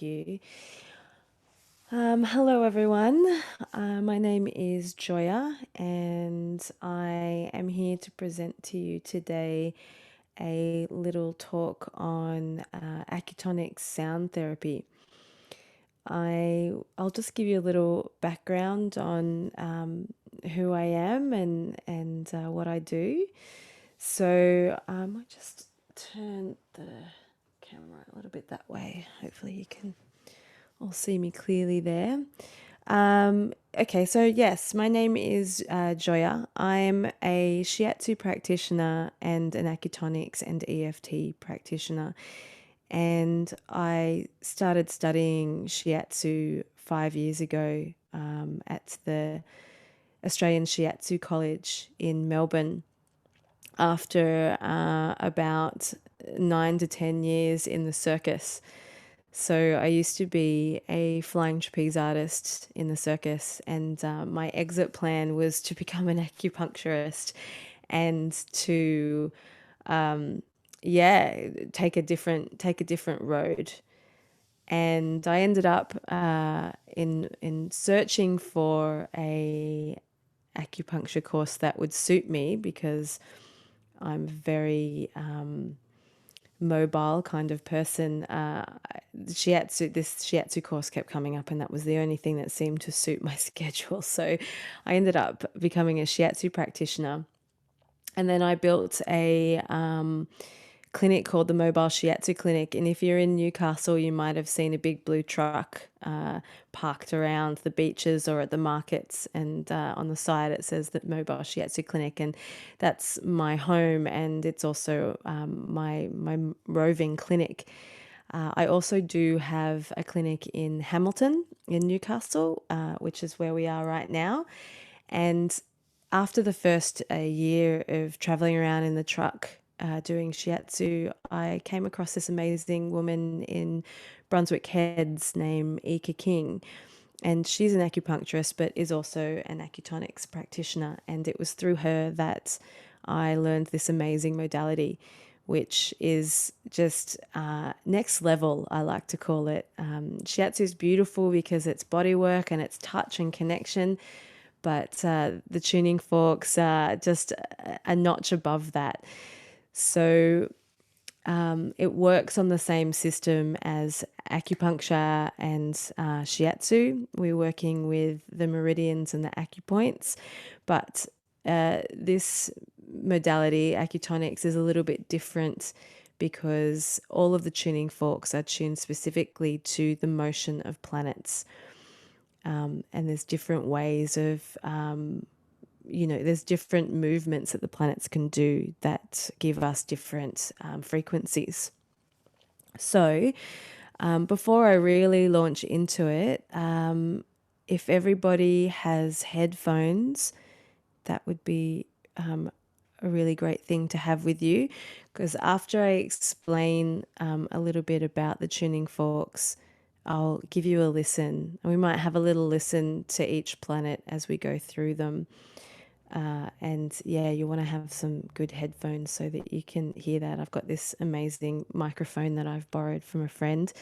you. Hello, everyone. My name is Joya, and I am here to present to you today a little talk on Acutonics sound therapy. I'll just give you a little background on who I am and what I do. So I just turn the camera a little bit that way. Hopefully you can all see me clearly there. Okay, so yes, my name is Joya. I'm a shiatsu practitioner and an acutonics and EFT practitioner. And I started studying shiatsu 5 years ago at the Australian Shiatsu College in Melbourne after about 9 to 10 years in the circus. So I used to be a flying trapeze artist in the circus, and my exit plan was to become an acupuncturist and to, yeah, take a different road. And I ended up in searching for a acupuncture course that would suit me because I'm very mobile kind of person. This shiatsu course kept coming up, and that was the only thing that seemed to suit my schedule. So I ended up becoming a shiatsu practitioner, and then I built a clinic called the Mobile Shiatsu Clinic. And if you're in Newcastle, you might have seen a big blue truck parked around the beaches or at the markets. And on the side, it says that Mobile Shiatsu Clinic. And that's my home. And it's also my roving clinic. I also do have a clinic in Hamilton, in Newcastle, which is where we are right now. And after the first year of traveling around in the truck doing shiatsu, I came across this amazing woman in Brunswick Heads named Ika King. And she's an acupuncturist, but is also an acutonics practitioner. And it was through her that I learned this amazing modality, which is just next level, I like to call it. Shiatsu is beautiful because it's body work and it's touch and connection, but the tuning forks are just a notch above that. So it works on the same system as acupuncture and shiatsu. We're working with the meridians and the acupoints, but this modality, acutonics, is a little bit different because all of the tuning forks are tuned specifically to the motion of planets. And there's different ways of there's different movements that the planets can do that give us different frequencies. So, before I really launch into it, if everybody has headphones, that would be a really great thing to have with you. Because after I explain a little bit about the tuning forks, I'll give you a listen. And we might have a little listen to each planet as we go through them. And yeah, you want to have some good headphones so that you can hear that. I've got this amazing microphone that I've borrowed from a friend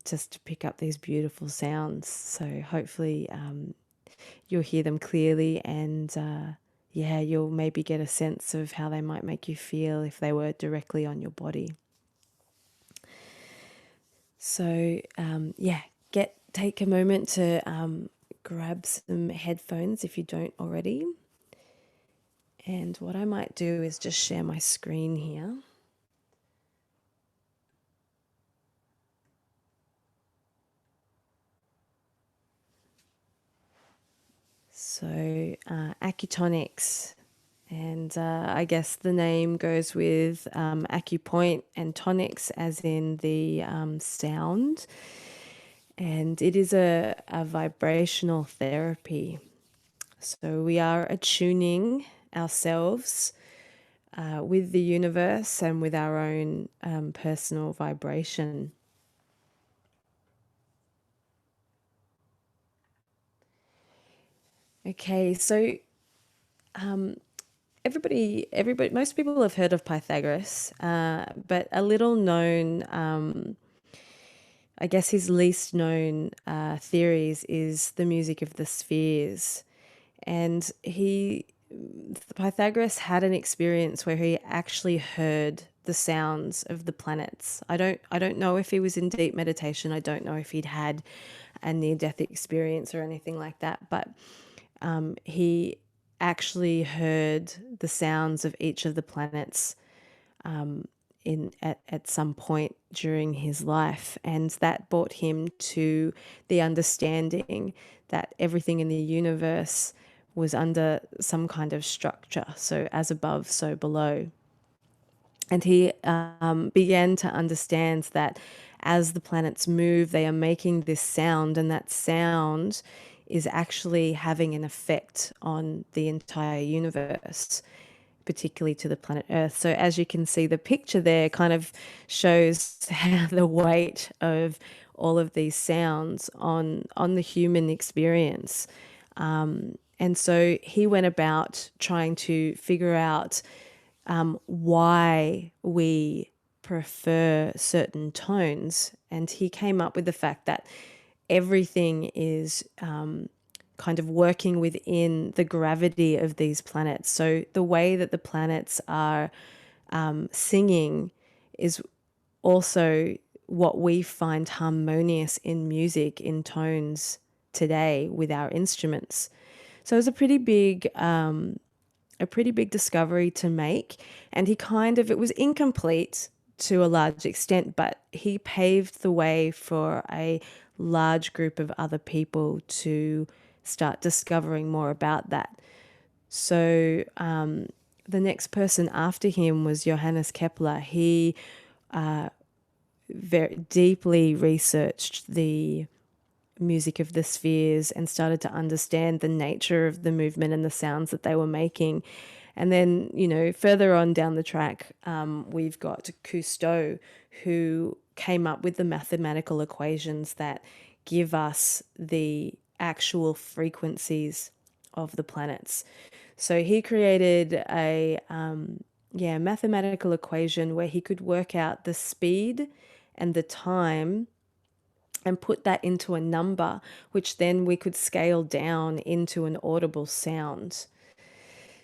just to pick up these beautiful sounds. So hopefully you'll hear them clearly and yeah, you'll maybe get a sense of how they might make you feel if they were directly on your body. So yeah, take a moment to grab some headphones if you don't already. And what I might do is just share my screen here. So, Acutonics, and I guess the name goes with acupoint and tonics, as in the sound. And it is a vibrational therapy. So, we are attuning ourselves with the universe and with our own personal vibration. Okay, so everybody, most people have heard of Pythagoras, but a little known I guess his least known theories is the music of the spheres. And Pythagoras had an experience where he actually heard the sounds of the planets. I don't know if he was in deep meditation. I don't know if he'd had a near death experience or anything like that, but he actually heard the sounds of each of the planets at some point during his life, and that brought him to the understanding that everything in the universe was under some kind of structure, so as above so below. And he began to understand that as the planets move, they are making this sound, and that sound is actually having an effect on the entire universe, particularly to the planet Earth. So, as you can see, the picture there kind of shows how the weight of all of these sounds on the human experience. And so he went about trying to figure out why we prefer certain tones. And he came up with the fact that everything is kind of working within the gravity of these planets. So the way that the planets are singing is also what we find harmonious in music, in tones today with our instruments. So it was a pretty big discovery to make. And it was incomplete to a large extent, but he paved the way for a large group of other people to start discovering more about that. So the next person after him was Johannes Kepler. He very deeply researched the music of the spheres and started to understand the nature of the movement and the sounds that they were making. And then, further on down the track, we've got Cousteau, who came up with the mathematical equations that give us the actual frequencies of the planets. So he created a mathematical equation where he could work out the speed and the time and put that into a number, which then we could scale down into an audible sound.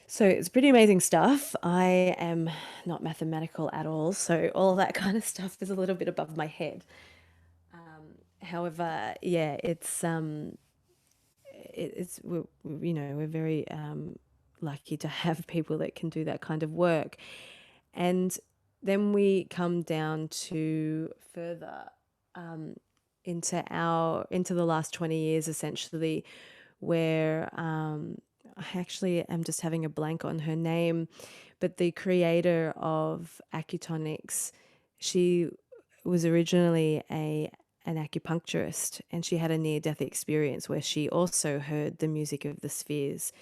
So it's pretty amazing stuff. I am not mathematical at all, so all that kind of stuff is a little bit above my head. However, yeah, it's we're very lucky to have people that can do that kind of work. And then we come down to further into the last 20 years essentially, where I actually am just having a blank on her name, but the creator of Acutonics, she was originally a an acupuncturist, and she had a near death experience where she also heard the music of the spheres.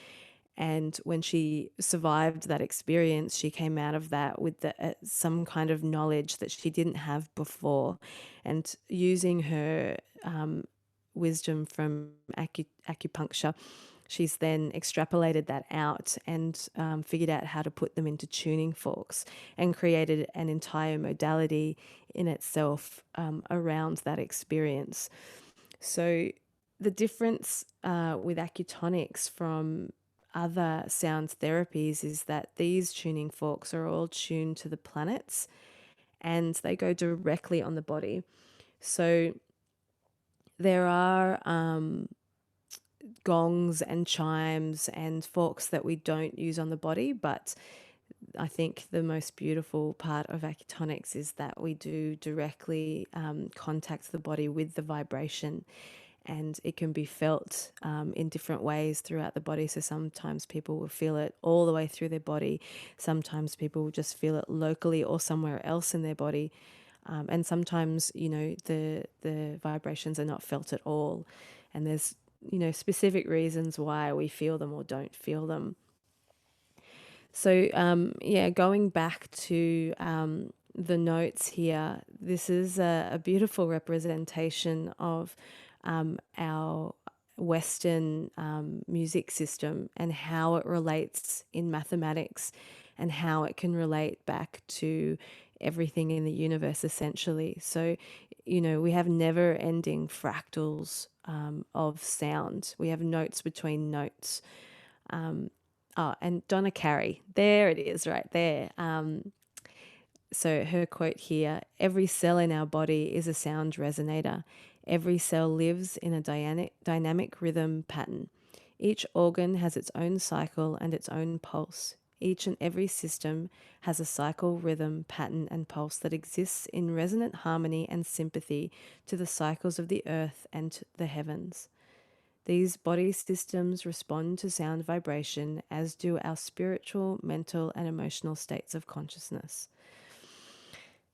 And when she survived that experience, she came out of that with some kind of knowledge that she didn't have before. And using her wisdom from acupuncture, she's then extrapolated that out and figured out how to put them into tuning forks and created an entire modality in itself around that experience. So the difference with acutonics from other sound therapies is that these tuning forks are all tuned to the planets and they go directly on the body. So there are gongs and chimes and forks that we don't use on the body, but I think the most beautiful part of acutonics is that we do directly contact the body with the vibration, and it can be felt in different ways throughout the body. So sometimes people will feel it all the way through their body. Sometimes people will just feel it locally or somewhere else in their body. And sometimes, the vibrations are not felt at all. And there's, specific reasons why we feel them or don't feel them. So, going back to the notes here, this is a beautiful representation of our Western music system and how it relates in mathematics and how it can relate back to everything in the universe essentially. So, we have never ending fractals of sound. We have notes between notes. And Donna Carey, there it is right there. So her quote here: every cell in our body is a sound resonator. Every cell lives in a dynamic rhythm pattern. Each organ has its own cycle and its own pulse. Each and every system has a cycle, rhythm, pattern, and pulse that exists in resonant harmony and sympathy to the cycles of the earth and the heavens. These body systems respond to sound vibration, as do our spiritual, mental, and emotional states of consciousness.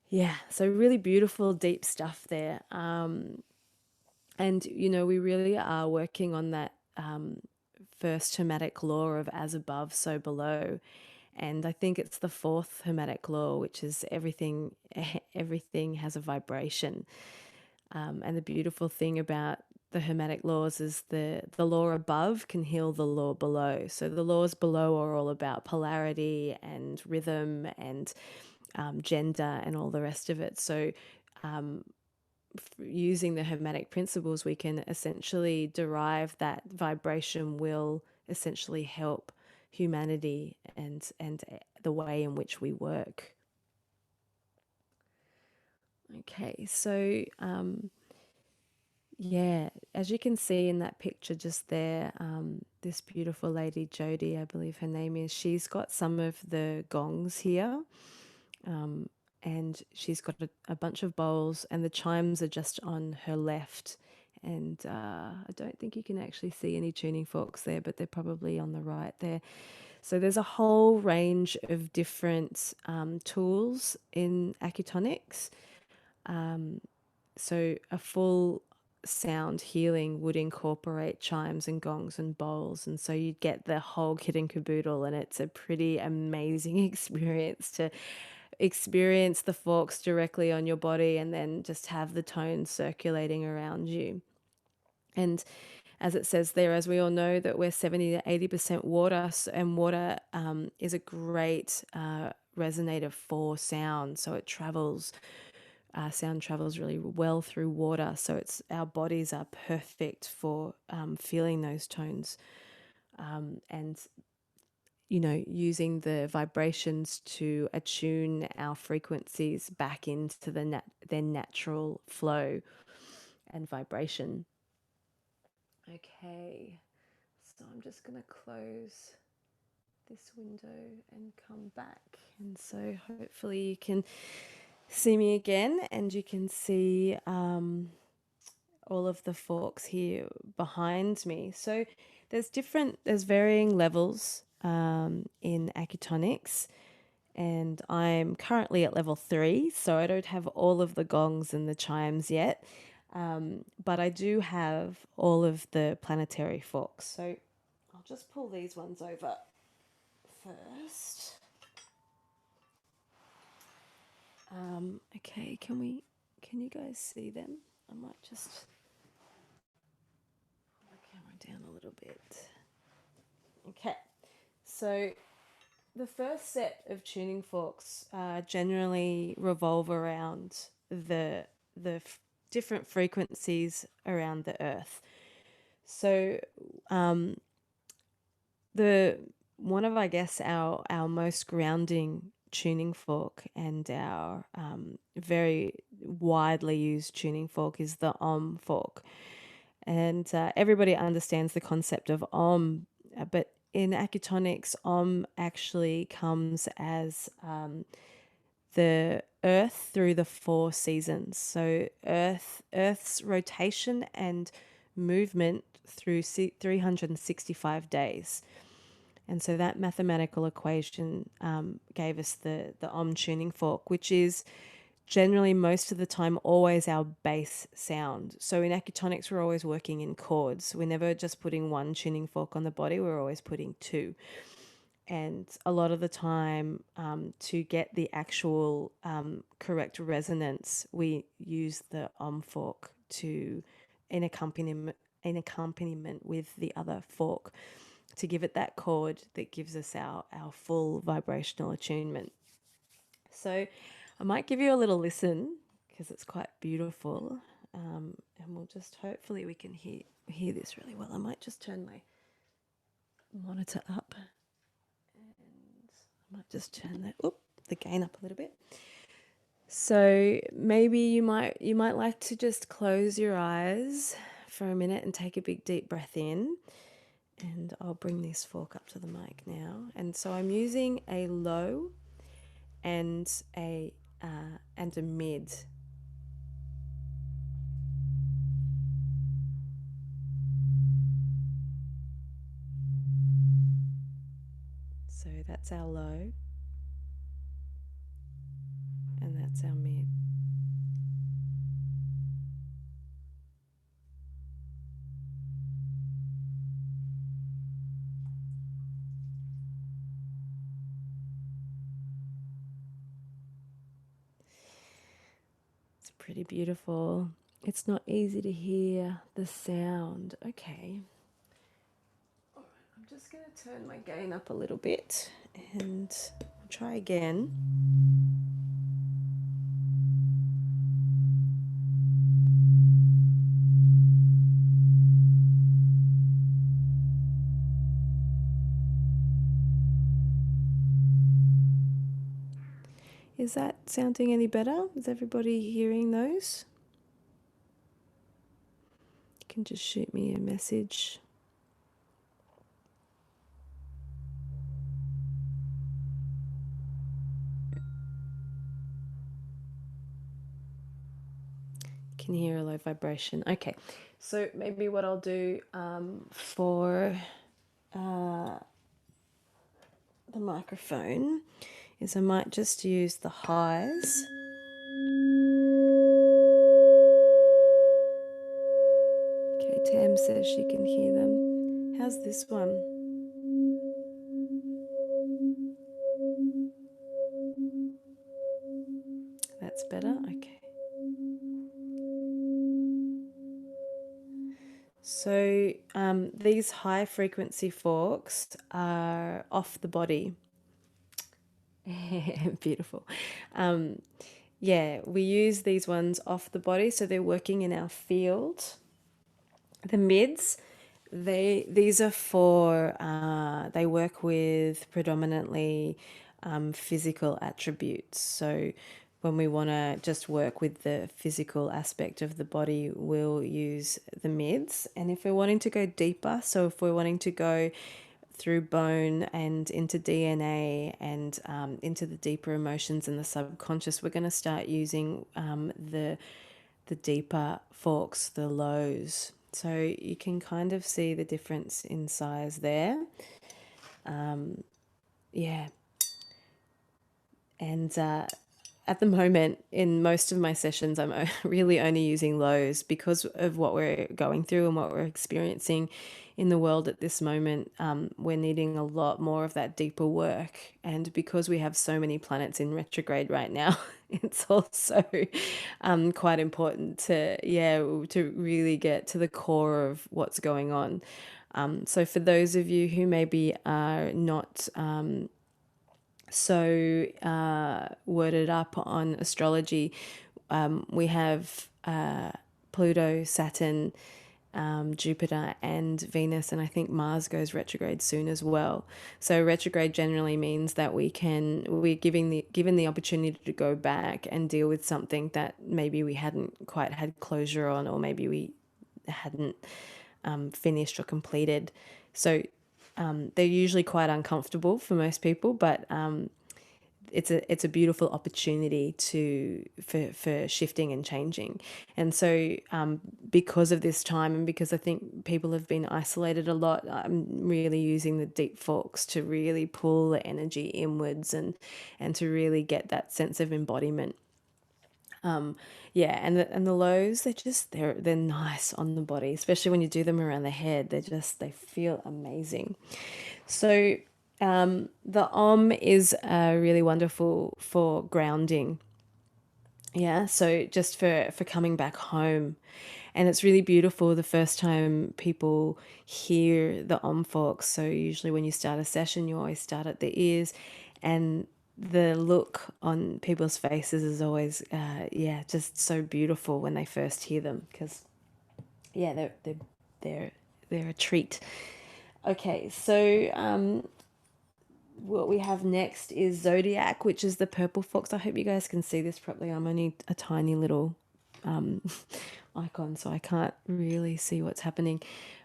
Yeah, so really beautiful, deep stuff there. And, we really are working on that first hermetic law of as above, so below. And I think it's the fourth hermetic law, which is everything has a vibration. And the beautiful thing about the hermetic laws is the law above can heal the law below. So the laws below are all about polarity and rhythm and gender and all the rest of it. So using the hermetic principles, we can essentially derive that vibration will essentially help humanity and the way in which we work. Okay, so yeah, as you can see in that picture just there, this beautiful lady, Jody, I believe her name is, she's got some of the gongs here. And she's got a bunch of bowls, and the chimes are just on her left. And I don't think you can actually see any tuning forks there, but they're probably on the right there. So there's a whole range of different tools in Acutonics. So a full sound healing would incorporate chimes and gongs and bowls, and so you'd get the whole kit and caboodle, and it's a pretty amazing experience to experience the forks directly on your body and then just have the tones circulating around you. And as it says there, as we all know, that we're 70 to 80% water, and water is a great resonator for sound. So it travels, sound travels really well through water. So our bodies are perfect for feeling those tones. And using the vibrations to attune our frequencies back into their natural flow and vibration. Okay, so I'm just going to close this window and come back. And so hopefully you can see me again, and you can see all of the forks here behind me. So there's varying levels in Acutonics, and I'm currently at level 3, so I don't have all of the gongs and the chimes yet, but I do have all of the planetary forks. So I'll just pull these ones over first. Okay, can you guys see them? I might just pull the camera down a little bit. Okay, so the first set of tuning forks generally revolve around the different frequencies around the Earth. So the one of, I guess, our most grounding tuning fork and our very widely used tuning fork is the Om fork. And everybody understands the concept of Om, but in Acutonics, Om actually comes as the Earth through the 4 seasons. So Earth's rotation and movement through 365 days. And so that mathematical equation gave us the Om tuning fork, which is generally most of the time always our bass sound. So in Acutonics, we're always working in chords. We're never just putting one tuning fork on the body, we're always putting 2. And a lot of the time, to get the actual correct resonance, we use the Om fork in accompaniment with the other fork, to give it that chord that gives us our full vibrational attunement. So I might give you a little listen because it's quite beautiful. And we'll just hopefully we can hear this really well. I might just turn my monitor up. I might just turn the gain up a little bit. So maybe you might like to just close your eyes for a minute and take a big deep breath in. And I'll bring this fork up to the mic now. And so I'm using a low and a mid. So that's our low and that's our mid. It's pretty beautiful. It's not easy to hear the sound. Okay. All right, I'm just going to turn my gain up a little bit and I'll try again. Is that sounding any better? Is everybody hearing those? You can just shoot me a message. Can hear a low vibration. Okay, so maybe what I'll do for the microphone is I might just use the highs. Okay, Tam says she can hear them. How's this one? That's better? Okay. So these high frequency forks are off the body. Beautiful. Yeah, we use these ones off the body, so they're working in our field. The mids, these are for they work with predominantly physical attributes. So when we want to just work with the physical aspect of the body, we'll use the mids. And if we're wanting to go deeper, so if we're wanting to go through bone and into DNA and into the deeper emotions and the subconscious, we're going to start using the deeper forks, the lows. So you can kind of see the difference in size there. Yeah. And at the moment, in most of my sessions, I'm really only using lows because of what we're going through and what we're experiencing in the world at this moment. We're needing a lot more of that deeper work. And because we have so many planets in retrograde right now, it's also quite important to really get to the core of what's going on. So for those of you who maybe are not worded up on astrology, we have Pluto, Saturn, Jupiter, and Venus, and I think Mars goes retrograde soon as well. So retrograde generally means that we're given the opportunity to go back and deal with something that maybe we hadn't quite had closure on, or maybe we hadn't finished or completed. So they're usually quite uncomfortable for most people, but it's a beautiful opportunity for shifting and changing. And so because of this time, and because I think people have been isolated a lot, I'm really using the deep forks to really pull the energy inwards and to really get that sense of embodiment. Yeah, and the lows, they're nice on the body, especially when you do them around the head. They feel amazing. So the is really wonderful for grounding. Yeah, so just for coming back home. And it's really beautiful the first time people hear the forks. So usually when you start a session, you always start at the ears, and the look on people's faces is always, yeah, just so beautiful when they first hear them, because yeah, they're they're a treat. Okay, so what we have next is Zodiac, which is the purple fox. I hope you guys can see this properly. I'm only a tiny little icon, so I can't really see what's happening.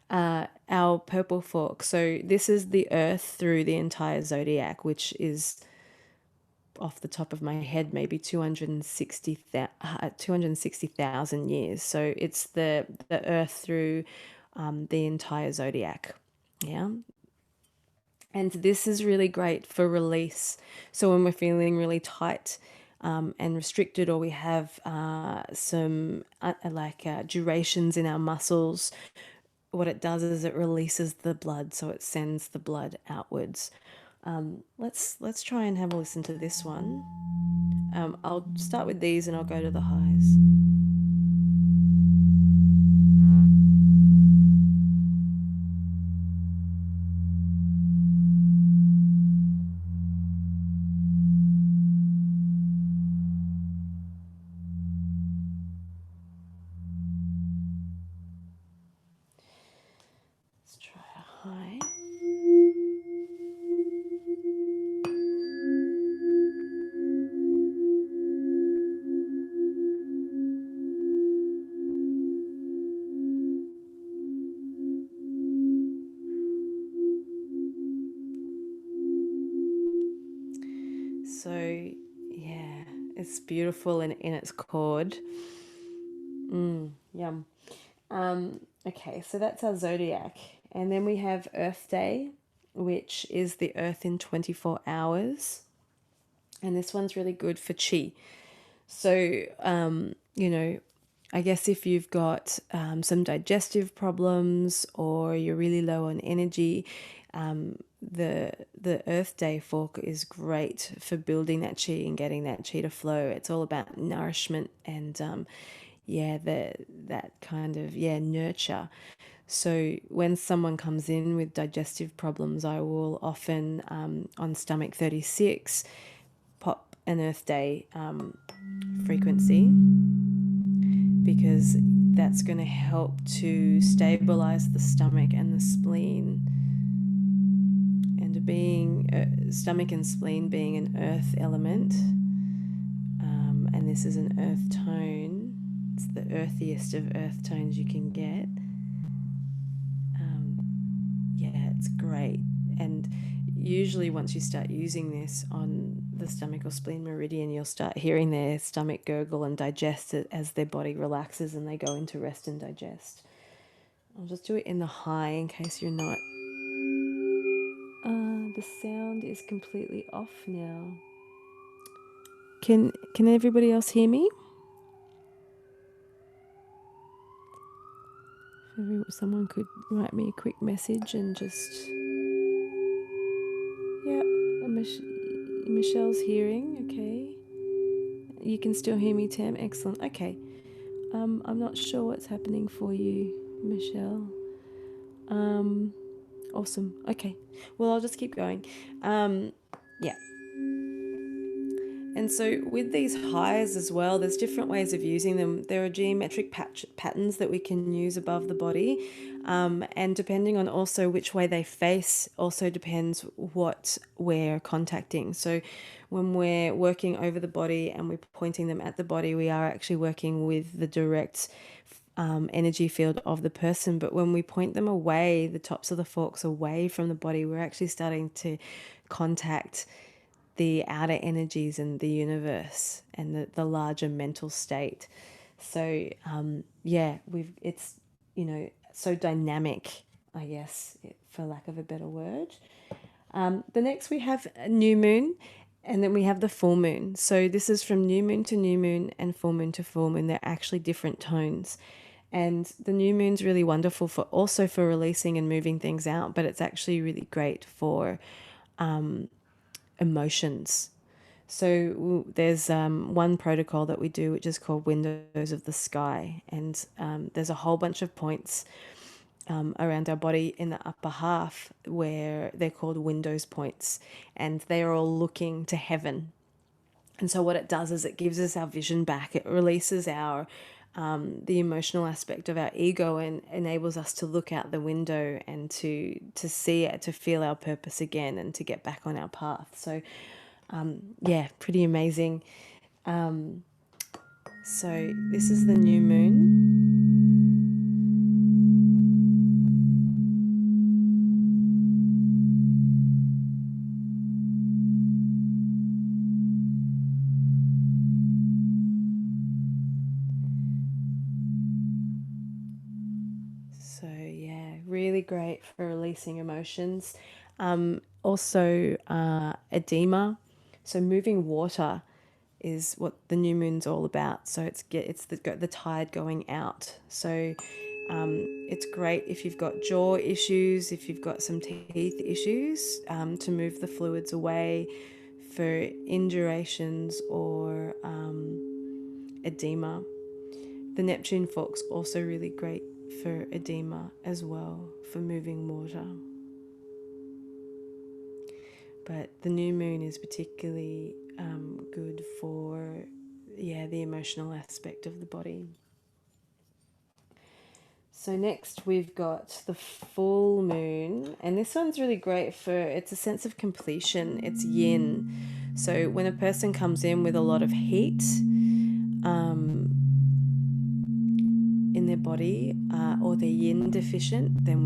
Our purple fox. So this is the Earth through the entire zodiac, which is off the top of my head maybe 260,000 years. So it's the Earth through the entire zodiac. Yeah. And this is really great for release. So when we're feeling really tight and restricted, or we have some durations in our muscles, what it does is it releases the blood, so it sends the blood outwards. Let's try and have a listen to this one. I'll start with these and I'll go to the highs. Let's try a high. So yeah, it's beautiful in its chord. Yum. Okay, so that's our zodiac. And then we have Earth Day, which is the Earth in 24 hours. And this one's really good for chi. So, I guess if you've got some digestive problems or you're really low on energy, the Earth Day fork is great for building that chi and getting that chi to flow. It's all about nourishment and yeah, that kind of nurture. So when someone comes in with digestive problems, I will often on stomach 36 pop an Earth Day frequency, because that's going to help to stabilize the stomach and the spleen. And being stomach and spleen being an earth element, and this is an earth tone, it's the earthiest of earth tones you can get. Yeah, it's great. And usually once you start using this on the stomach or spleen meridian, you'll start hearing their stomach gurgle and digest it as their body relaxes and they go into rest and digest. I'll just do it in the high in case you're not. The sound is completely off now. Can everybody else hear me? If someone could write me a quick message and just. Yeah, Michelle's hearing. Okay, you can still hear me, Tam. Excellent. Okay. I'm not sure what's happening for you, Michelle. Awesome. Okay. Well, I'll just keep going. Yeah. And so with these highs as well, there's different ways of using them. There are geometric patterns that we can use above the body. And depending on also which way they face, also depends what we're contacting. So when we're working over the body and we're pointing them at the body, we are actually working with the direct energy field of the person. But when we point them away, the tops of the forks away from the body, we're actually starting to contact the outer energies and the universe and the larger mental state. So yeah, it's so dynamic, I guess, for lack of a better word. The next we have a new moon, and then we have the full moon. So this is from new moon to new moon and full moon to full moon. They're actually different tones. And the new moon's really wonderful for also for releasing and moving things out, but it's actually really great for emotions. So there's one protocol that we do, which is called Windows of the Sky, and there's a whole bunch of points around our body in the upper half, where they're called windows points, and they are all looking to heaven. And so what it does is it gives us our vision back. It releases our the emotional aspect of our ego and enables us to look out the window and to see it, to feel our purpose again, and to get back on our path. So yeah, pretty amazing. So this is the new moon. So yeah, really great for releasing emotions. Also, edema. So moving water is what the new moon's all about. So it's the tide going out. So it's great if you've got jaw issues, if you've got some teeth issues, to move the fluids away for indurations or edema. The Neptune fork's also really great for edema as well, for moving water. But the new moon is particularly good for, yeah, the emotional aspect of the body. So next we've got the full moon, and this one's really great for, it's a sense of completion. It's yin. So when a person comes in with a lot of heat in their body, or they're yin deficient, then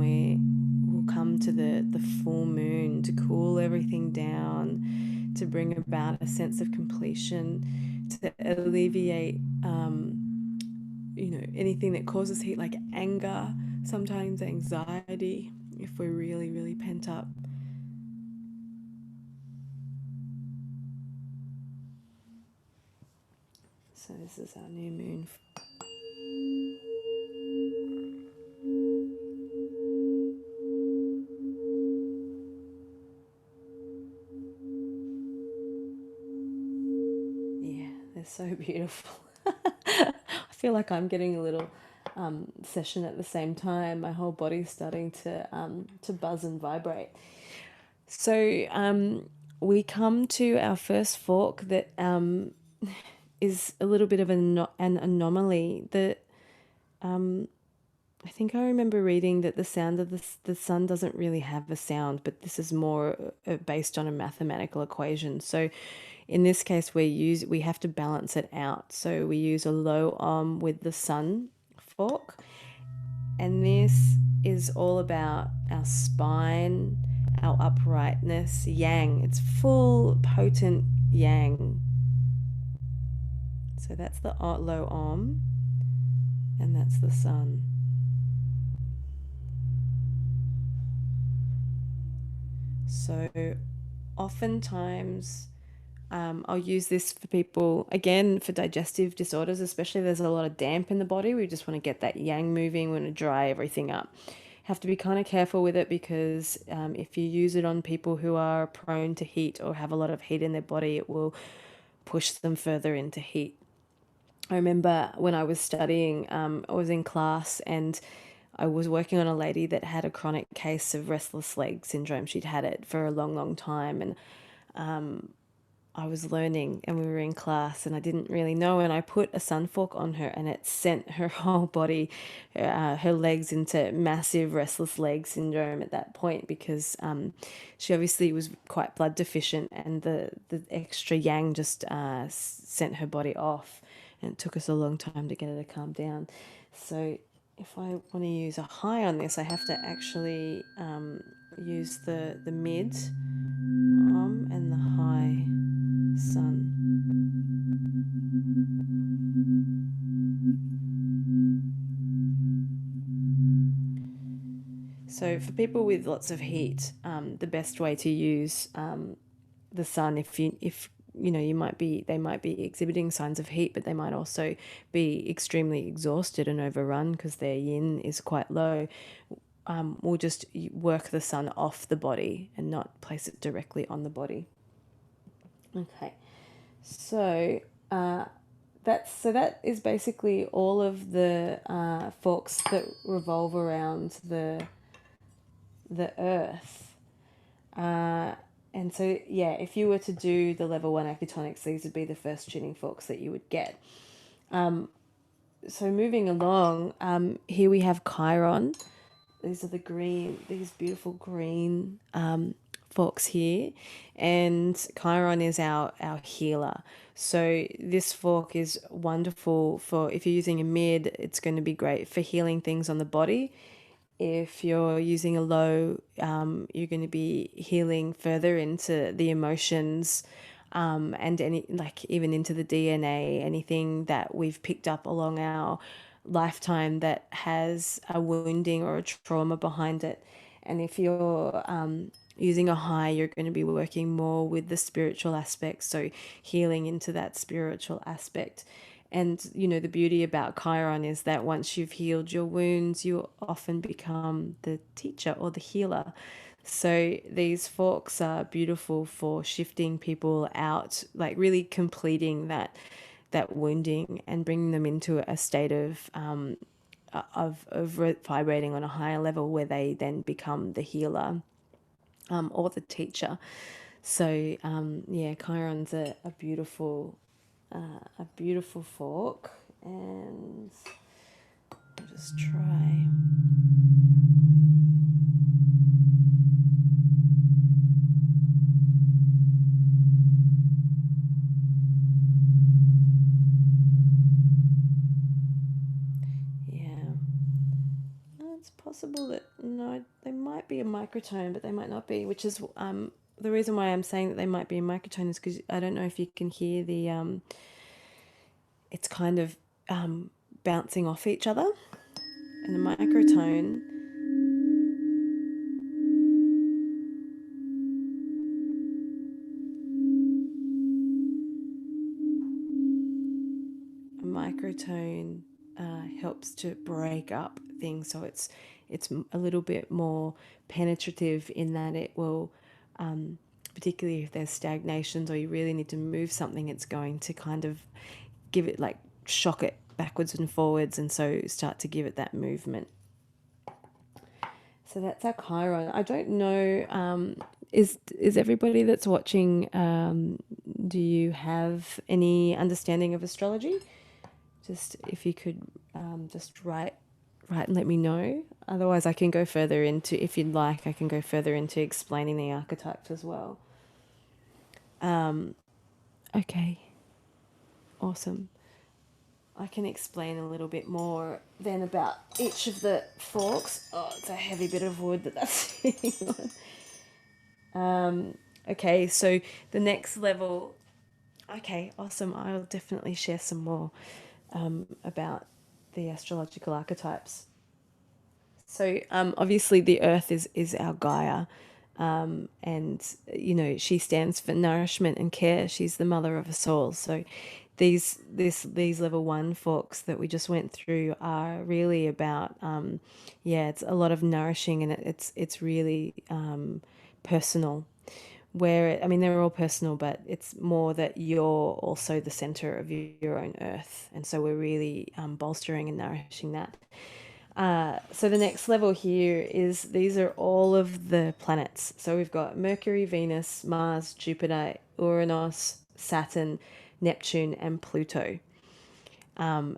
will come to the full moon to cool everything down, to bring about a sense of completion, to alleviate anything that causes heat, like anger, sometimes anxiety, if we're really, really pent up. So this is our new moon. Yeah, they're so beautiful. I feel like I'm getting a little session at the same time. My whole body's starting to buzz and vibrate. So we come to our first fork that is a little bit of an anomaly. That I think I remember reading that the sound of the sun doesn't really have a sound, but this is more based on a mathematical equation. So in this case, we have to balance it out. So we use a low with the sun fork, and this is all about our spine, our uprightness, yang. It's full, potent yang. So that's the low and that's the sun. So oftentimes I'll use this for people, again, for digestive disorders, especially there's a lot of damp in the body. We just want to get that yang moving. We want to dry everything up. Have to be kind of careful with it, because if you use it on people who are prone to heat or have a lot of heat in their body, it will push them further into heat. I remember when I was studying, I was in class and I was working on a lady that had a chronic case of restless leg syndrome. She'd had it for a long, long time, and I was learning and we were in class and I didn't really know, and I put a sun fork on her and it sent her whole body, her legs, into massive restless leg syndrome at that point, because she obviously was quite blood deficient, and the extra yang just sent her body off, and it took us a long time to get her to calm down. So if I want to use a high on this, I have to actually use the mid and the high sun. So for people with lots of heat, the best way to use the sun, if you might be they might be exhibiting signs of heat, but they might also be extremely exhausted and overrun because their yin is quite low. We'll just work the sun off the body and not place it directly on the body. Okay, so that is basically all of the forks that revolve around the earth. Uh, and so, yeah, if you were to do the level one acutonics, these would be the first tuning forks that you would get. So moving along, here we have Chiron. These are these beautiful green forks here, and Chiron is our healer. So this fork is wonderful for if you're using a mid. It's going to be great for healing things on the body. If you're using a low, you're going to be healing further into the emotions, and any like even into the DNA, anything that we've picked up along our lifetime that has a wounding or a trauma behind it. And if you're using a high, you're going to be working more with the spiritual aspects, so healing into that spiritual aspect. And the beauty about Chiron is that once you've healed your wounds, you often become the teacher or the healer. So these forks are beautiful for shifting people out, like really completing that wounding and bringing them into a state of vibrating on a higher level where they then become the healer, or the teacher. So yeah, Chiron's a beautiful fork, and I'll just try. Yeah, it's possible that no, they might be a microtone, but they might not be. Which is the reason why I'm saying that they might be a microtone is because I don't know if you can hear the it's kind of bouncing off each other, and a microtone helps to break up things, so it's a little bit more penetrative in that it will, particularly if there's stagnations or you really need to move something, it's going to kind of give it like shock it backwards and forwards, and so start to give it that movement. So that's our Chiron. I don't know. Is everybody that's watching? Do you have any understanding of astrology? Just if you could just write and let me know. Otherwise, I can go further into, if you'd like, I can go further into explaining the archetypes as well. Okay, awesome. I can explain a little bit more then about each of the forks. Oh, it's a heavy bit of wood that that's sitting on. Okay, so the next level. Okay, awesome. I'll definitely share some more about the astrological archetypes. So obviously the earth is our Gaia, and she stands for nourishment and care. She's the mother of us all. So these level one forks that we just went through are really about yeah, it's a lot of nourishing, and it's really personal. Where I mean, they're all personal, but it's more that you're also the center of your own earth, and so we're really bolstering and nourishing that. So the next level here is these are all of the planets. So we've got Mercury, Venus, Mars, Jupiter, Uranus, Saturn, Neptune, and Pluto. And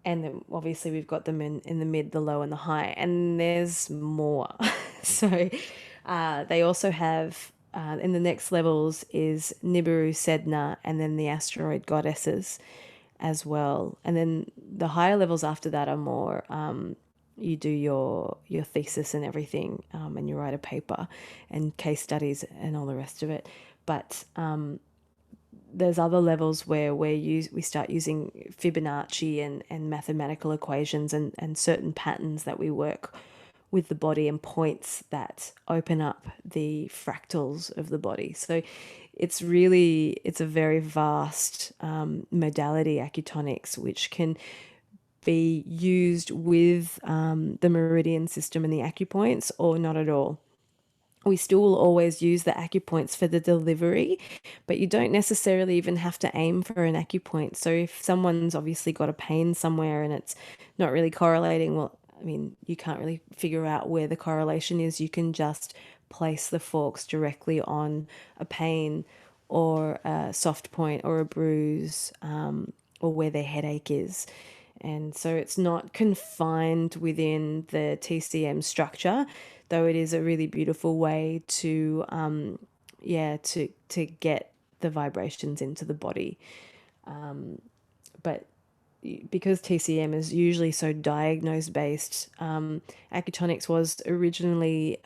then obviously we've got them in the mid, the low, and the high. And there's more. So they also have, in the next levels, is Nibiru, Sedna, and then the asteroid goddesses as well. And then the higher levels after that are more you do your thesis and everything, and you write a paper and case studies and all the rest of it. But there's other levels where we start using Fibonacci and mathematical equations and certain patterns that we work with the body, and points that open up the fractals of the body. So it's a very vast modality, acutonics, which can be used with the meridian system and the acupoints, or not at all. We still always use the acupoints for the delivery, but you don't necessarily even have to aim for an acupoint. So if someone's obviously got a pain somewhere and it's not really correlating, well, I mean, you can't really figure out where the correlation is. You can just place the forks directly on a pain or a soft point or a bruise, or where their headache is. And so it's not confined within the TCM structure, though it is a really beautiful way to, yeah, to get the vibrations into the body. But because TCM is usually so diagnose based, Acutonics was originally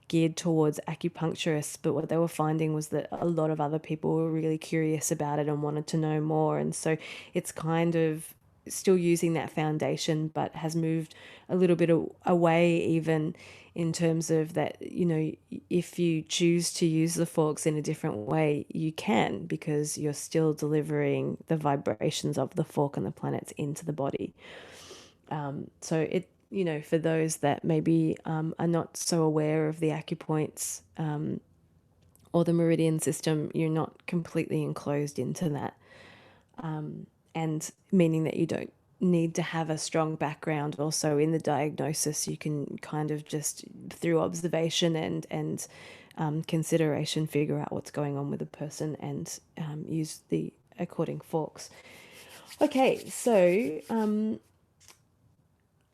geared towards acupuncturists, but what they were finding was that a lot of other people were really curious about it and wanted to know more. And so it's kind of still using that foundation, but has moved a little bit away, even in terms of that, if you choose to use the forks in a different way, you can, because you're still delivering the vibrations of the fork and the planets into the body. So for those that maybe are not so aware of the acupoints, or the meridian system, you're not completely enclosed into that, and meaning that you don't need to have a strong background also in the diagnosis. You can kind of just through observation and consideration figure out what's going on with a person and use the according forks. Okay, so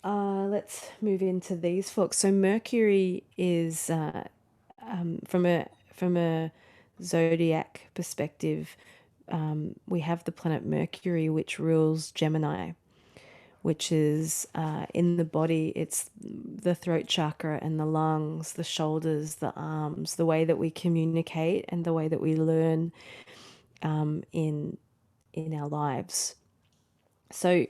let's move into these forks. So Mercury is from a zodiac perspective. We have the planet Mercury, which rules Gemini, which is in the body. It's the throat chakra and the lungs, the shoulders, the arms, the way that we communicate and the way that we learn in our lives. So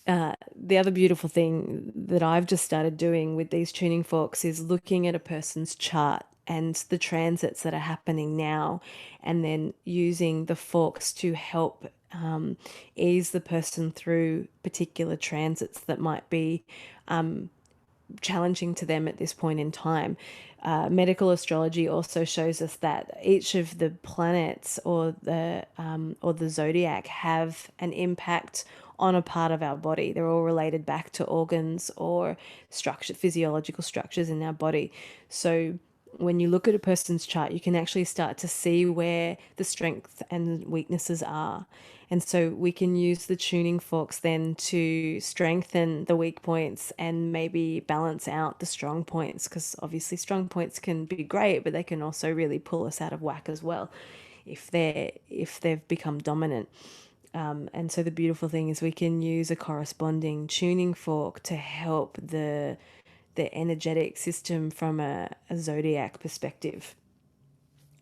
the other beautiful thing that I've just started doing with these tuning forks is looking at a person's chart and the transits that are happening now, and then using the forks to help ease the person through particular transits that might be challenging to them at this point in time. Medical astrology also shows us that each of the planets or the zodiac have an impact on a part of our body. They're all related back to organs or physiological structures in our body. So when you look at a person's chart, you can actually start to see where the strengths and weaknesses are. And so we can use the tuning forks then to strengthen the weak points and maybe balance out the strong points, because obviously strong points can be great, but they can also really pull us out of whack as well if they've become dominant. And so the beautiful thing is we can use a corresponding tuning fork to help the energetic system from a zodiac perspective.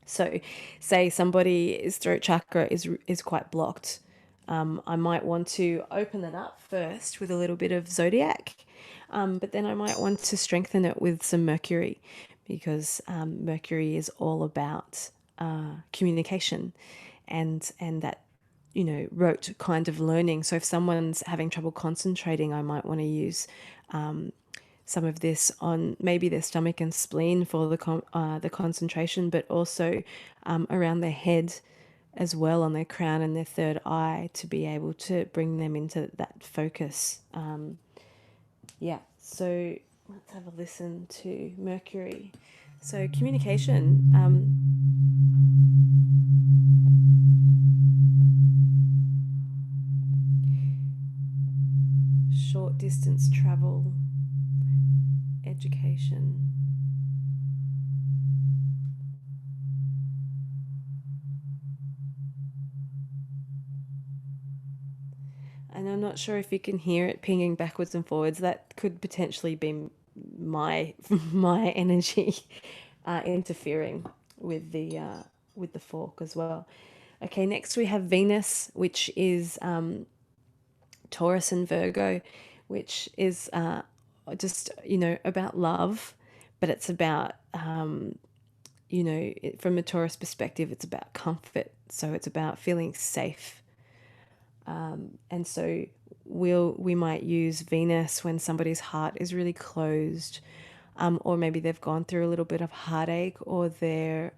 So, say somebody's throat chakra is quite blocked. I might want to open it up first with a little bit of zodiac, but then I might want to strengthen it with some Mercury, because Mercury is all about communication and that rote kind of learning. So if someone's having trouble concentrating, I might want to use some of this on maybe their stomach and spleen for the concentration, but also around their head as well, on their crown and their third eye, to be able to bring them into that focus. Yeah, so let's have a listen to Mercury. So communication. Short distance travel, education. And I'm not sure if you can hear it pinging backwards and forwards. That could potentially be my my energy interfering with the fork as well. Okay, next we have Venus, which is Taurus and Virgo, which is just about love, but it's about from a Taurus perspective, it's about comfort. So it's about feeling safe. And so we might use Venus when somebody's heart is really closed, or maybe they've gone through a little bit of heartache, or they're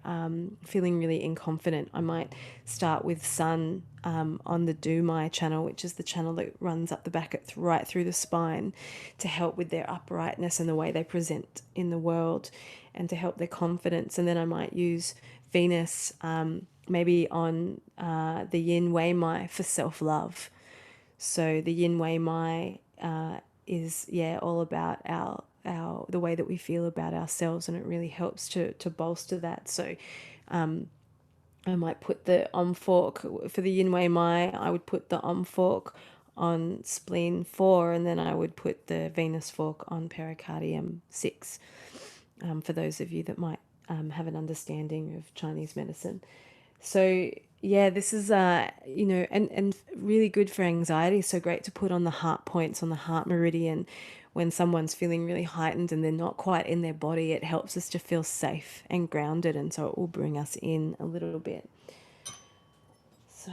feeling really inconfident. I might start with Sun on the Do My channel, which is the channel that runs up the back right through the spine, to help with their uprightness and the way they present in the world, and to help their confidence. And then I might use Venus maybe on the Yin Wei Mai for self love. So the Yin Wei Mai is, yeah, all about our the way that we feel about ourselves, and it really helps to bolster that. So I might put the Om fork for the Yin Wei Mai. I would put the Om fork on spleen 4, and then I would put the Venus fork on pericardium 6. For those of you that might have an understanding of Chinese medicine. So yeah, this is and really good for anxiety. So great to put on the heart points, on the heart meridian, when someone's feeling really heightened and they're not quite in their body. It helps us to feel safe and grounded, and so it will bring us in a little bit. So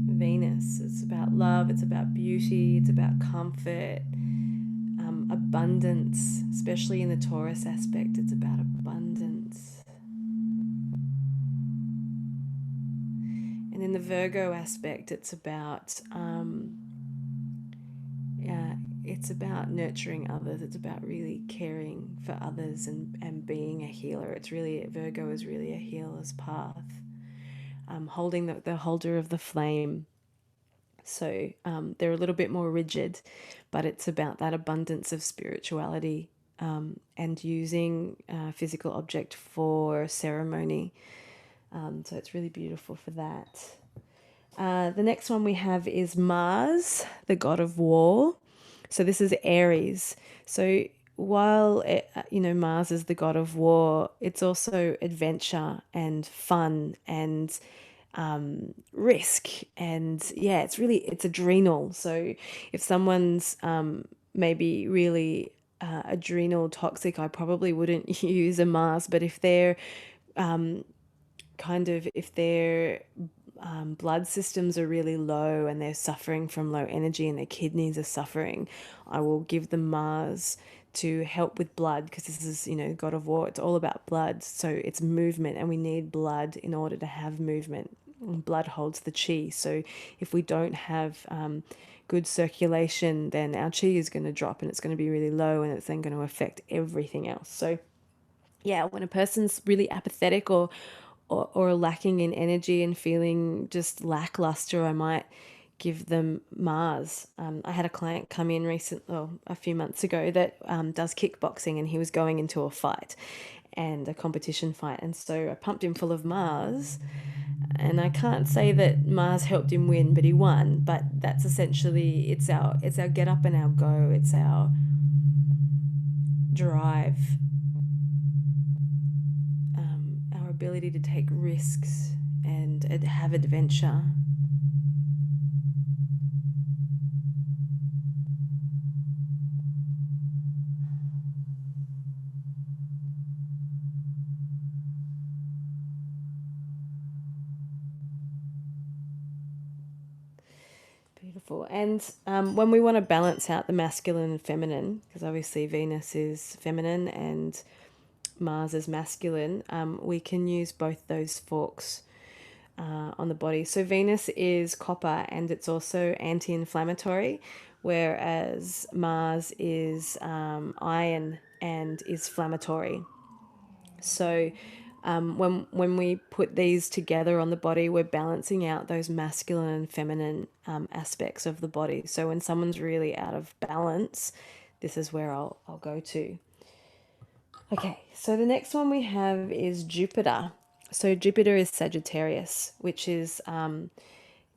Venus, it's about love, it's about beauty, it's about comfort, abundance, especially in the Taurus aspect. It's about abundance. And in the Virgo aspect, it's about nurturing others. It's about really caring for others, and being a healer. It's really, Virgo is really a healer's path. Holding the holder of the flame. So they're a little bit more rigid, but it's about that abundance of spirituality, and using a physical object for ceremony. So it's really beautiful for that. The next one we have is Mars, the god of war. So this is Aries. So while Mars is the god of war, it's also adventure and fun and risk, and yeah, it's adrenal. So if someone's maybe really adrenal toxic, I probably wouldn't use a Mars. But if they're if their blood systems are really low and they're suffering from low energy and their kidneys are suffering, I will give them Mars to help with blood, because this is, God of War. It's all about blood. So it's movement, and we need blood in order to have movement. Blood holds the chi. So if we don't have good circulation, then our chi is going to drop, and it's going to be really low, and it's then going to affect everything else. So yeah, when a person's really apathetic or lacking in energy and feeling just lackluster, I might give them Mars. I had a client come in a few months ago, that does kickboxing, and he was going into a fight, and a competition fight. And so I pumped him full of Mars, and I can't say that Mars helped him win, but he won. But that's essentially, it's our get up and our go. It's our drive, our ability to take risks and have adventure. Beautiful. And when we want to balance out the masculine and feminine, because obviously Venus is feminine and Mars is masculine, we can use both those forks on the body. So Venus is copper, and it's also anti-inflammatory, whereas Mars is iron and is inflammatory. So when we put these together on the body, we're balancing out those masculine and feminine aspects of the body. So when someone's really out of balance, this is where I'll go to. Okay, so the next one we have is Jupiter. So Jupiter is Sagittarius, which is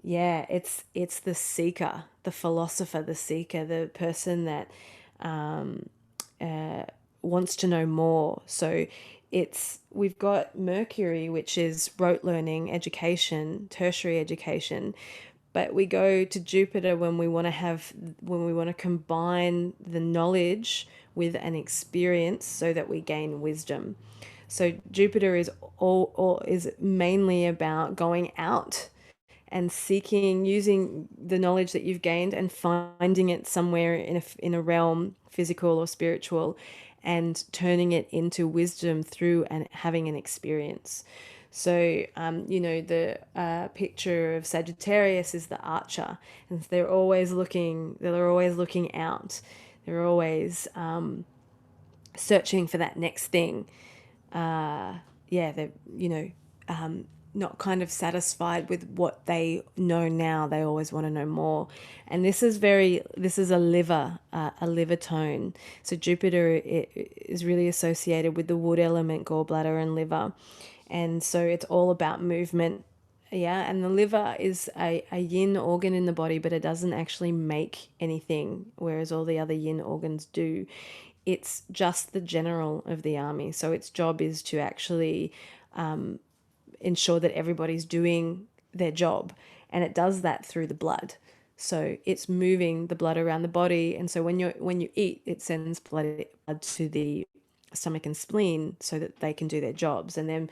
it's the seeker, the philosopher, the seeker, the person that wants to know more. So we've got Mercury, which is rote learning, education, tertiary education, but we go to Jupiter when we want to combine the knowledge with an experience so that we gain wisdom. So Jupiter is mainly about going out and seeking, using the knowledge that you've gained and finding it somewhere in a realm, physical or spiritual, and turning it into wisdom through and having an experience. So, the picture of Sagittarius is the archer, and they're always looking out. They're always searching for that next thing. They're, not kind of satisfied with what they know now. They always want to know more. And this is a liver tone. So Jupiter is really associated with the wood element, gallbladder and liver. And so it's all about movement. Yeah, and the liver is a yin organ in the body, but it doesn't actually make anything, whereas all the other yin organs do. It's just the general of the army. So its job is to actually ensure that everybody's doing their job. And it does that through the blood. So it's moving the blood around the body. And so when you eat, it sends blood to the stomach and spleen so that they can do their jobs. And then,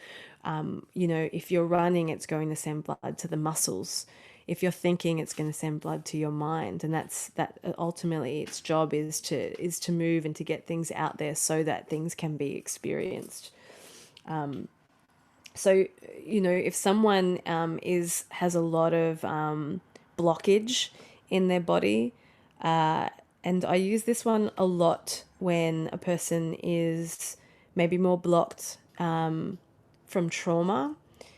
if you're running, it's going to send blood to the muscles. If you're thinking, it's going to send blood to your mind. And that ultimately its job is to move and to get things out there so that things can be experienced. So, if someone has a lot of blockage in their body, and I use this one a lot when a person is maybe more blocked from trauma.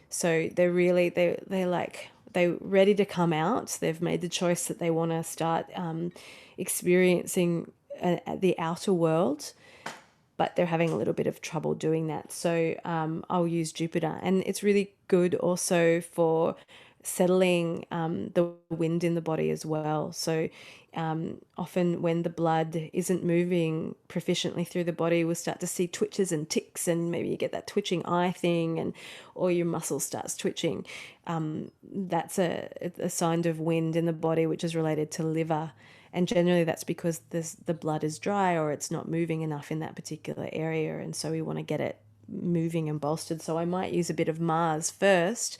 So they're ready to come out. They've made the choice that they want to start experiencing the outer world, but they're having a little bit of trouble doing that. So I'll use Jupiter. And it's really good also for settling the wind in the body as well. So often when the blood isn't moving proficiently through the body, we'll start to see twitches and ticks, and maybe you get that twitching eye thing, and or your muscle starts twitching. That's a sign of wind in the body, which is related to liver. And generally that's because the blood is dry or it's not moving enough in that particular area. And so we want to get it moving and bolstered. So I might use a bit of Mars first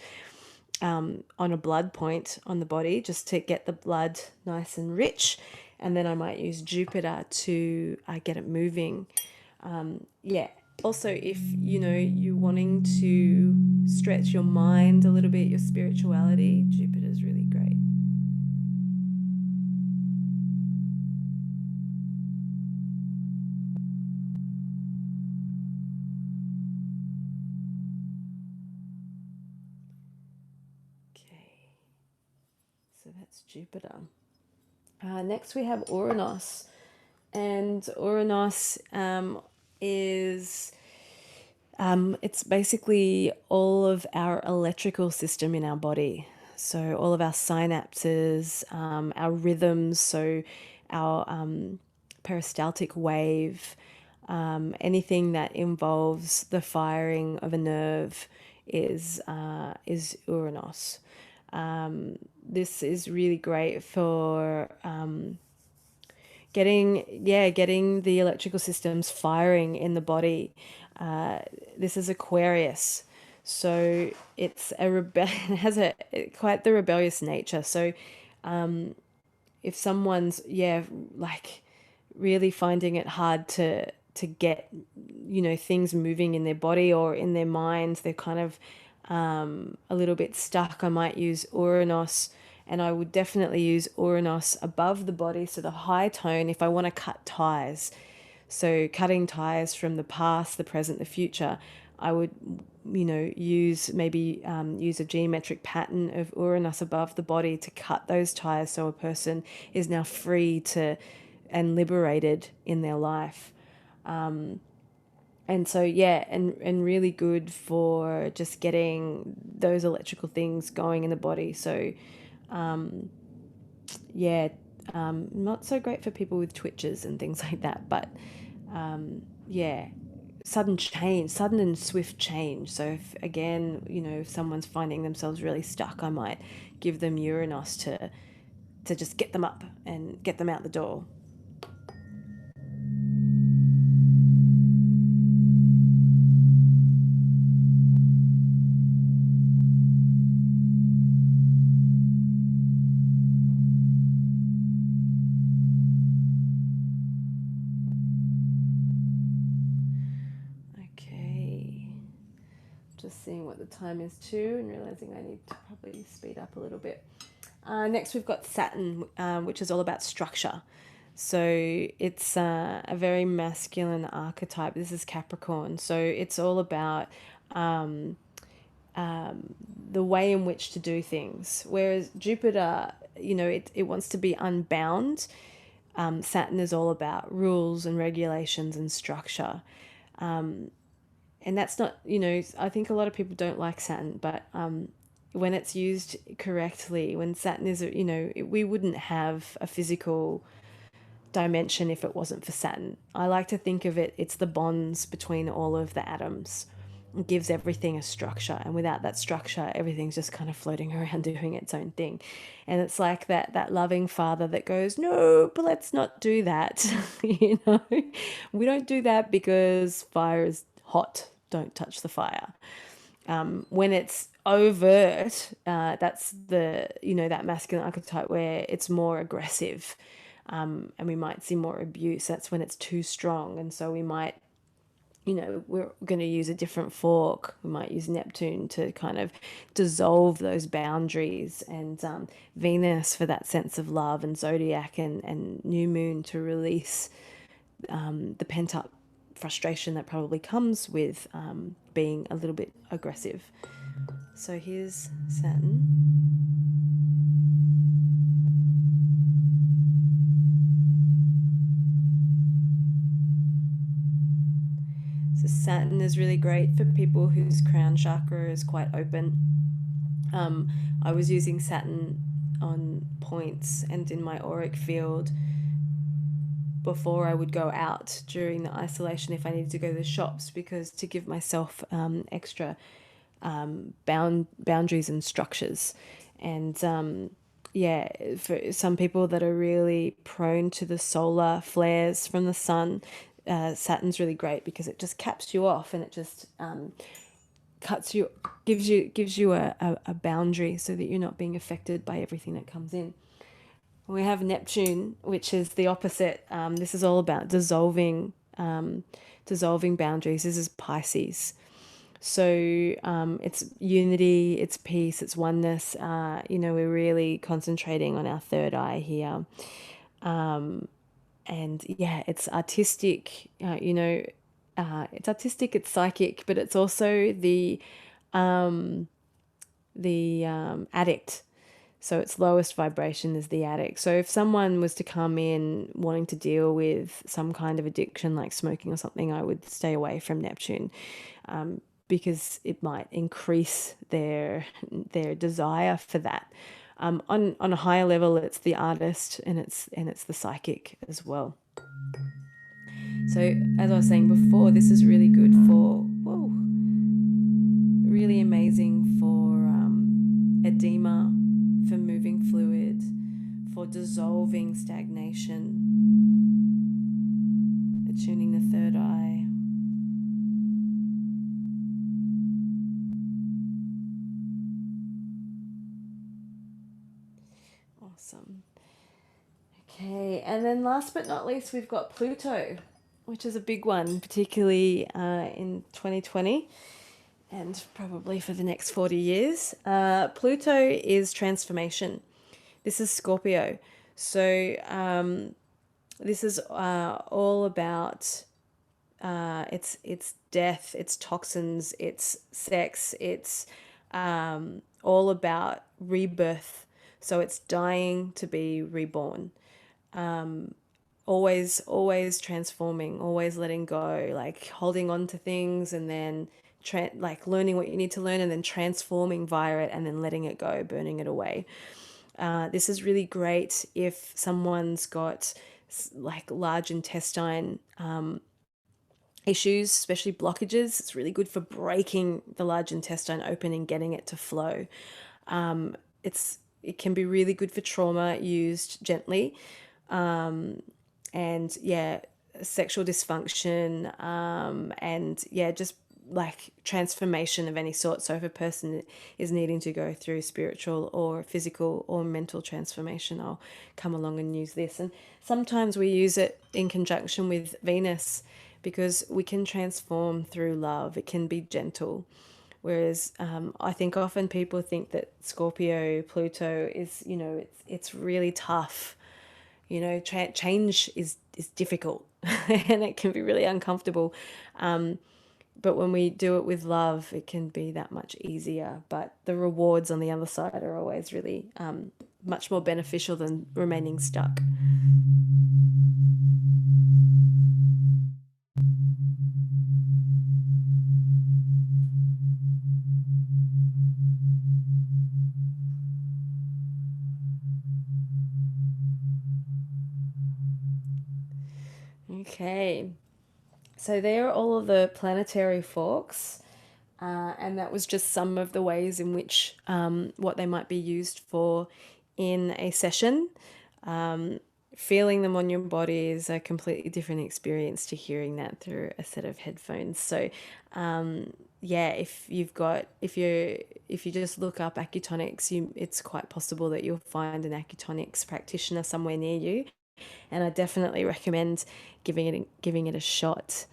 on a blood point on the body, just to get the blood nice and rich. And then I might use Jupiter to get it moving. Also, if you're wanting to stretch your mind a little bit, your spirituality, Jupiter is really great. So that's Jupiter. Next we have Uranus. And Uranus is it's basically all of our electrical system in our body. So all of our synapses, our rhythms, so our peristaltic wave, anything that involves the firing of a nerve is Uranus. This is really great for getting the electrical systems firing in the body. This is Aquarius, so it has quite the rebellious nature. So if someone's really finding it hard to get things moving in their body or in their minds, they're kind of a little bit stuck, I might use Uranus. And I would definitely use Uranus above the body, so the high tone, if I want to cut ties. So cutting ties from the past, the present, the future, I would, use a geometric pattern of Uranus above the body to cut those ties, so a person is now free to and liberated in their life. And so and really good for just getting those electrical things going in the body. So not so great for people with twitches and things like that, but sudden and swift change. So if someone's finding themselves really stuck, I might give them Uranus to just get them up and get them out the door. seeing what the time is too and realizing I need to probably speed up a little bit. Next, we've got Saturn, which is all about structure. So it's a very masculine archetype. This is Capricorn. So it's all about the way in which to do things. Whereas Jupiter, it wants to be unbound. Saturn is all about rules and regulations and structure. And that's not, I think a lot of people don't like Saturn, but when it's used correctly, when Saturn is, we wouldn't have a physical dimension if it wasn't for Saturn. I like to think of it, it's the bonds between all of the atoms. It gives everything a structure, and without that structure, everything's just kind of floating around doing its own thing. And it's like that loving father that goes, no, but let's not do that. We don't do that because fire is hot. Don't touch the fire. When it's overt, that's that masculine archetype where it's more aggressive, and we might see more abuse. That's when it's too strong, and so we might, we're going to use a different fork. We might use Neptune to kind of dissolve those boundaries, and Venus for that sense of love, and Zodiac and New Moon to release the pent up frustration that probably comes with being a little bit aggressive. So here's Saturn. So Saturn is really great for people whose crown chakra is quite open. I was using Saturn on points and in my auric field before I would go out during the isolation if I needed to go to the shops, because to give myself extra boundaries and structures. And for some people that are really prone to the solar flares from the sun, Saturn's really great because it just caps you off, and it just gives you a boundary so that you're not being affected by everything that comes in. We have Neptune, which is the opposite. This is all about dissolving boundaries. This is Pisces. So it's unity, it's peace, it's oneness. We're really concentrating on our third eye here. And yeah, it's artistic, it's artistic, it's psychic, but it's also the addict. So its lowest vibration is the addict. So if someone was to come in wanting to deal with some kind of addiction like smoking or something, I would stay away from Neptune, because it might increase their desire for that. On a higher level, it's the artist, and it's the psychic as well. So as I was saying before, this is really good for, really amazing for edema, for moving fluid, for dissolving stagnation, attuning the third eye. Awesome. Okay, and then last but not least, we've got Pluto, which is a big one, particularly in 2020 and probably for the next 40 years. Pluto is transformation. This is Scorpio. So this is all about it's death, it's toxins, it's sex, it's all about rebirth. So it's dying to be reborn. Always transforming, always letting go, like holding on to things and then like learning what you need to learn and then transforming via it and then letting it go, burning it away. This is really great if someone's got like large intestine issues, especially blockages. It's really good for breaking the large intestine open and getting it to flow. It can be really good for trauma used gently. And yeah, sexual dysfunction, and yeah, just like transformation of any sort. So if a person is needing to go through spiritual or physical or mental transformation, I'll come along and use this. And sometimes we use it in conjunction with Venus because we can transform through love. It can be gentle. Whereas I think often people think that Scorpio, Pluto is, it's really tough. Change is difficult and it can be really uncomfortable. But when we do it with love, it can be that much easier. But the rewards on the other side are always really much more beneficial than remaining stuck. Okay, so there are all of the planetary forks. And that was just some of the ways in which what they might be used for in a session. Feeling them on your body is a completely different experience to hearing that through a set of headphones. So, yeah, if you just look up Acutonics, it's quite possible that you'll find an Acutonics practitioner somewhere near you, and I definitely recommend giving it a shot.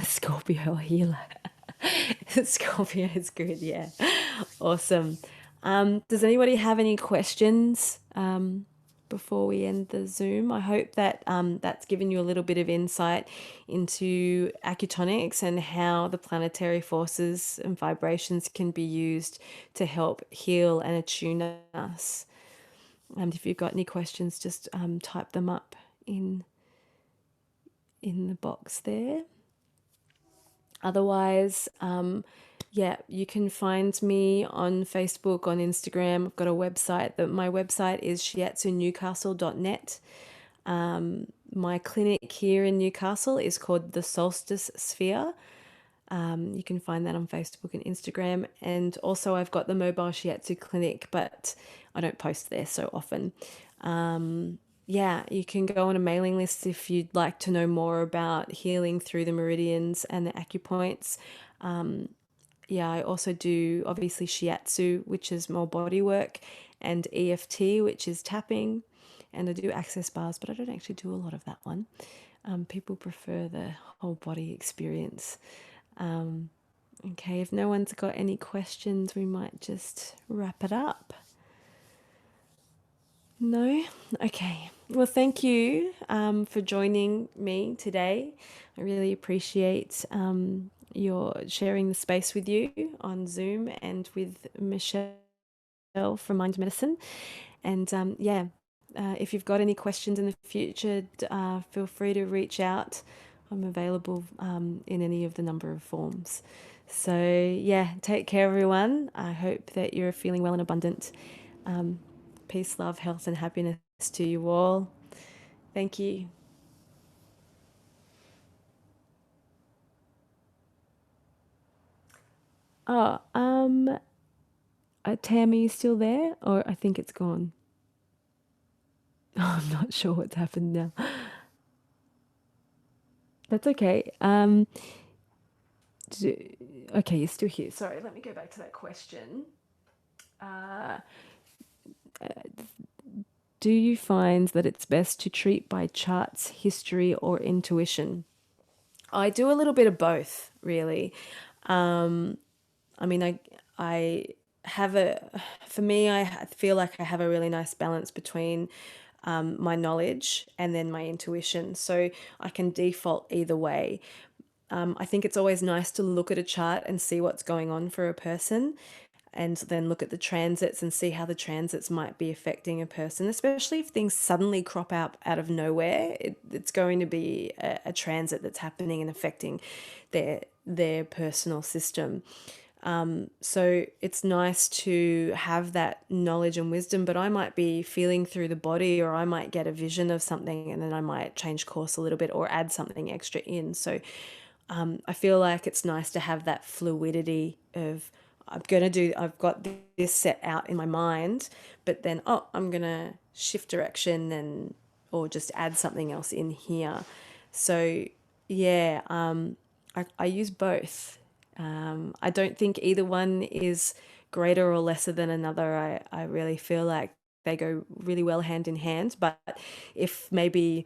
Scorpio healer. Scorpio is good, yeah. Awesome. Does anybody have any questions before we end the Zoom? I hope that that's given you a little bit of insight into acutonics and how the planetary forces and vibrations can be used to help heal and attune us. And if you've got any questions, just type them up in the box there. Otherwise, yeah, you can find me on Facebook, on Instagram. I've got a website. My website is shiatsunewcastle.net. My clinic here in Newcastle is called the Solstice Sphere. You can find that on Facebook and Instagram. And also, I've got the mobile shiatsu clinic, but I don't post there so often. Yeah, you can go on a mailing list if you'd like to know more about healing through the meridians and the acupoints. Yeah, I also do obviously shiatsu, which is more body work, and EFT, which is tapping. And I do access bars, but I don't actually do a lot of that one. People prefer the whole body experience. Okay, if no one's got any questions, we might just wrap it up. No? Okay. Well, thank you for joining me today. I really appreciate your sharing the space with you on Zoom and with Michelle from Mind Medicine. And yeah, if you've got any questions in the future, feel free to reach out. I'm available in any of the number of forms. So, yeah, take care, everyone. I hope that you're feeling well and abundant. Peace, love, health, and happiness to you all. Thank you. Oh, Tam, are you still there? Or I think it's gone. Oh, I'm not sure what's happened now. That's okay. Do, okay, you're still here. Sorry, let me go back to that question. Uh, do you find that it's best to treat by charts, history, or intuition? I do a little bit of both, really. I mean, I have for me, I feel like I have a really nice balance between my knowledge and then my intuition. So I can default either way. I think it's always nice to look at a chart and see what's going on for a person, and then look at the transits and see how the transits might be affecting a person, especially if things suddenly crop up out of nowhere. It's going to be a transit that's happening and affecting their personal system. So it's nice to have that knowledge and wisdom, but I might be feeling through the body, or I might get a vision of something and then I might change course a little bit or add something extra in. So I feel like it's nice to have that fluidity of I've got this set out in my mind, but then, oh, I'm going to shift direction and, or just add something else in here. So, yeah, I use both. I don't think either one is greater or lesser than another. I really feel like they go really well hand in hand. But if maybe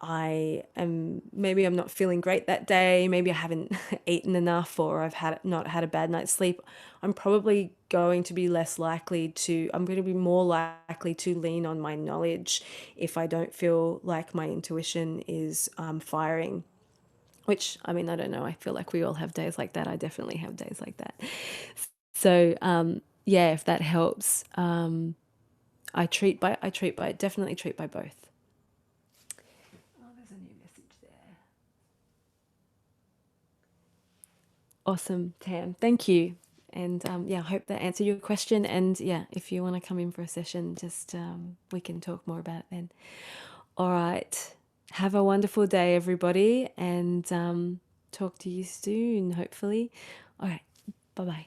maybe I'm not feeling great that day, maybe I haven't eaten enough, or I've not had a bad night's sleep, I'm probably going to be I'm going to be more likely to lean on my knowledge if I don't feel like my intuition is firing. Which, I mean, I don't know. I feel like we all have days like that. I definitely have days like that. So, yeah, if that helps, definitely treat by both. Oh, there's a new message there. Awesome, Tam. Thank you. And yeah, I hope that answered your question. And yeah, if you want to come in for a session, just we can talk more about it then. All right. Have a wonderful day, everybody, and talk to you soon, hopefully. All right. Bye bye.